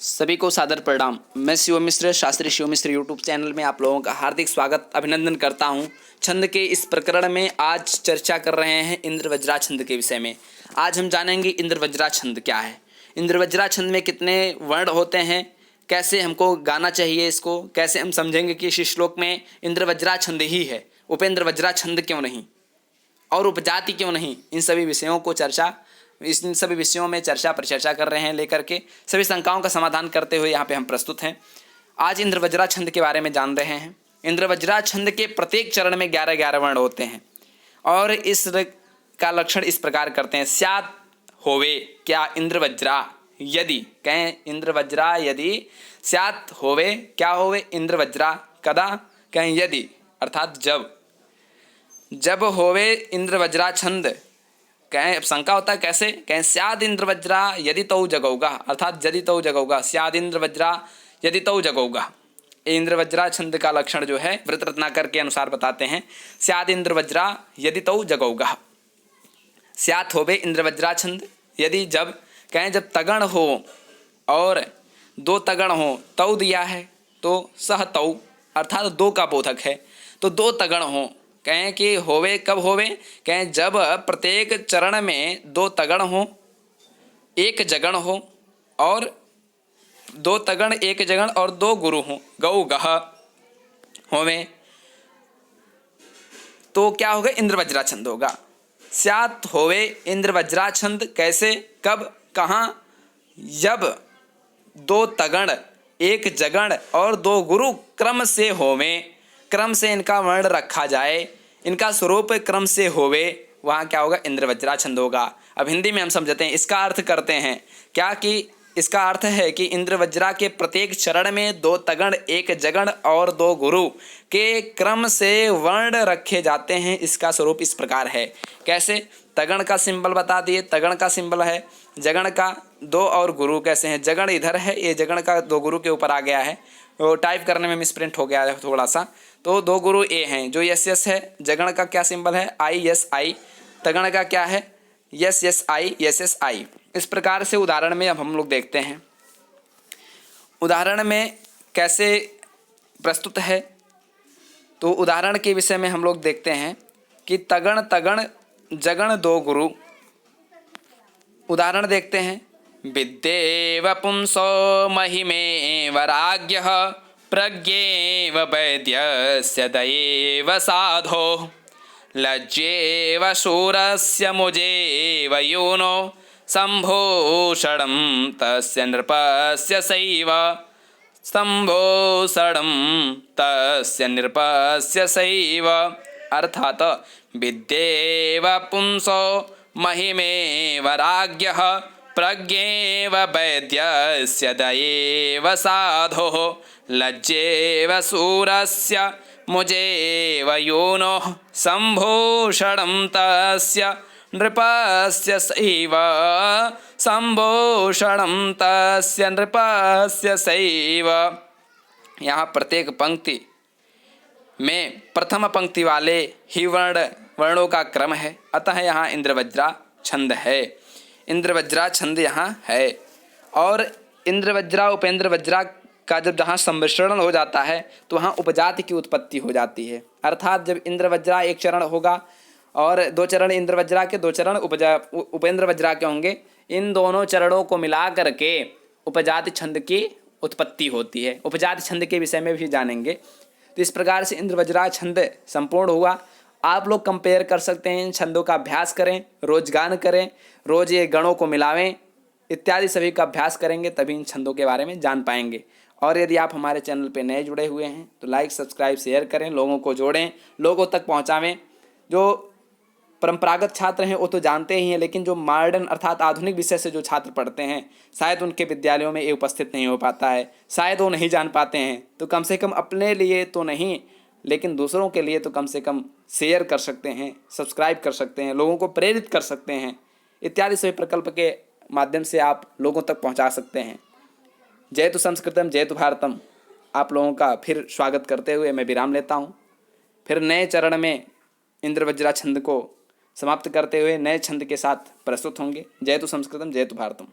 सभी को सादर प्रणाम। मैं शिव मिश्र शास्त्री शिव मिश्र यूट्यूब चैनल में आप लोगों का हार्दिक स्वागत अभिनंदन करता हूं। छंद के इस प्रकरण में आज चर्चा कर रहे हैं इंद्रवज्रा छंद के विषय में। आज हम जानेंगे इंद्रवज्रा छंद क्या है, इंद्रवज्रा छंद में कितने वर्ण होते हैं, कैसे हमको गाना चाहिए, इसको कैसे हम समझेंगे कि इस श्लोक में इंद्रवज्रा छंद ही है, उपेंद्र वज्रा छंद क्यों नहीं और उपजाति क्यों नहीं। इन सभी विषयों को इन सभी विषयों में चर्चा परिचर्चा कर रहे हैं, लेकर के सभी शंकाओं का समाधान करते हुए यहाँ पे हम प्रस्तुत हैं। आज इंद्रवज्रा छंद के बारे में जान रहे हैं। इंद्रवज्रा छंद के प्रत्येक चरण में 11-11 वर्ण होते हैं और इस का लक्षण इस प्रकार करते हैं। स्यात् होवे क्या इंद्रवज्रा, यदि कहें इंद्रवज्रा, यदि स्यात् होवे क्या होवे इंद्रवज्रा, कदा कहें यदि अर्थात जब होवे इंद्रवज्रा छंद। कहें शंका होता है कैसे, कहें स्याद इंद्रवज्रा यदि तौ जगौगा, अर्थात यदि तौ जगौगा, स्याद इंद्रवज्रा यदि तौ जगौगा। इंद्रवज्रा छंद का लक्षण जो है वृत्त रत्नाकर के अनुसार बताते हैं। स्याद इंद्रवज्रा यदि तौ जगौगा, स्यात् होवे इंद्रवज्रा छंद। यदि जब कहें जब तगण हो और दो तगण हो, तौ दिया है तो सह तौ अर्थात दो का बोधक है, तो दो तगण हो। कहें कि होवे कब होवे, कहें जब प्रत्येक चरण में दो तगण हो, एक जगण हो और दो तगण एक जगण और दो गुरु हो, गौ गह होवे, तो क्या होगा इंद्रवज्रा छंद होगा। स्यात् होवे इंद्रवज्रा छंद कैसे, कब, कहाँ, जब दो तगण एक जगण और दो गुरु क्रम से होवे, क्रम से इनका वर्ण रखा जाए, इनका स्वरूप क्रम से होवे, वहाँ क्या होगा इंद्रवज्रा छंद होगा। अब हिंदी में हम समझते हैं, इसका अर्थ करते हैं क्या कि इसका अर्थ है कि इंद्रवज्रा के प्रत्येक चरण में दो तगण एक जगण और दो गुरु के क्रम से वर्ण रखे जाते हैं। इसका स्वरूप इस प्रकार है। कैसे, तगण का सिंबल बता दिए, तगण का सिंबल है, जगण का दो और गुरु कैसे हैं, जगण इधर है, ये जगण का दो गुरु के ऊपर आ गया है, वो टाइप करने में मिसप्रिंट हो गया है थोड़ा सा, तो दो गुरु ए हैं। जो यस यस है, जगण का क्या सिंबल है, आई यस आई, तगण का क्या है, yes yes I, yes yes I. इस प्रकार से उदाहरण में अब हम लोग देखते हैं उदाहरण में कैसे प्रस्तुत है। तो उदाहरण के विषय में हम लोग देखते हैं कि तगण तगण जगण दो गुरु। उदाहरण देखते हैं। विद्येव पुंसो महिमेव राज्ञः प्रज्ञेव वैद्यस्य दयेव साधो लज्जेव शूरस्य मुजेव यूनो सम्भूषणं तस्य नृपस्य सैव, सम्भूषणं तस्य नृपस्य सैव। अर्थात विद्येव पुंसो महिमेव राज्ञः प्रज्ञेव वैद्यस्य दयेव साधोः लज्जेव शूरस्य मुजेव यूनोः सम्भूषणं तस्य नृपस्य सैव, सम्भूषणं तस्य नृपस्य सैव। यहाँ प्रत्येक पंक्ति में प्रथम पंक्ति वाले ही वर्णों का क्रम है, अतः यहाँ इंद्रवज्रा छंद है। इंद्रवज्रा छंद यहाँ है। और इंद्रवज्रा उपेंद्र वज्रा का जब जहाँ सम्मिश्रण हो जाता है तो वहाँ उपजाति की उत्पत्ति हो जाती है। अर्थात जब इंद्रवज्रा एक चरण होगा और दो चरण इंद्रवज्रा के, दो चरण उपेंद्र वज्रा के होंगे, इन दोनों चरणों को मिला करके उपजाति छंद की उत्पत्ति होती है। उपजाति छंद के विषय में भी जानेंगे। तो इस प्रकार से इंद्रवज्रा छंद संपूर्ण हुआ। आप लोग कंपेयर कर सकते हैं, इन छंदों का अभ्यास करें, रोज गान करें, रोज ये गणों को मिलावें इत्यादि सभी का अभ्यास करेंगे, तभी इन छंदों के बारे में जान पाएंगे। और यदि आप हमारे चैनल पर नए जुड़े हुए हैं तो लाइक सब्सक्राइब शेयर करें, लोगों को जोड़ें, लोगों तक पहुँचावें। जो परंपरागत छात्र हैं वो तो जानते ही हैं, लेकिन जो मॉडर्न अर्थात आधुनिक विषय से जो छात्र पढ़ते हैं शायद उनके विद्यालयों में ये उपस्थित नहीं हो पाता है, शायद वो नहीं जान पाते हैं। तो कम से कम अपने लिए तो नहीं, लेकिन दूसरों के लिए तो कम से कम शेयर कर सकते हैं, सब्सक्राइब कर सकते हैं, लोगों को प्रेरित कर सकते हैं, इत्यादि सभी प्रकल्प के माध्यम से आप लोगों तक पहुंचा सकते हैं। जयतु संस्कृतम जयतु भारतम। आप लोगों का फिर स्वागत करते हुए मैं विराम लेता हूं। फिर नए चरण में इंद्रवज्रा छंद को समाप्त करते हुए नए छंद के साथ प्रस्तुत होंगे। जयतु संस्कृतम जयतु भारतम।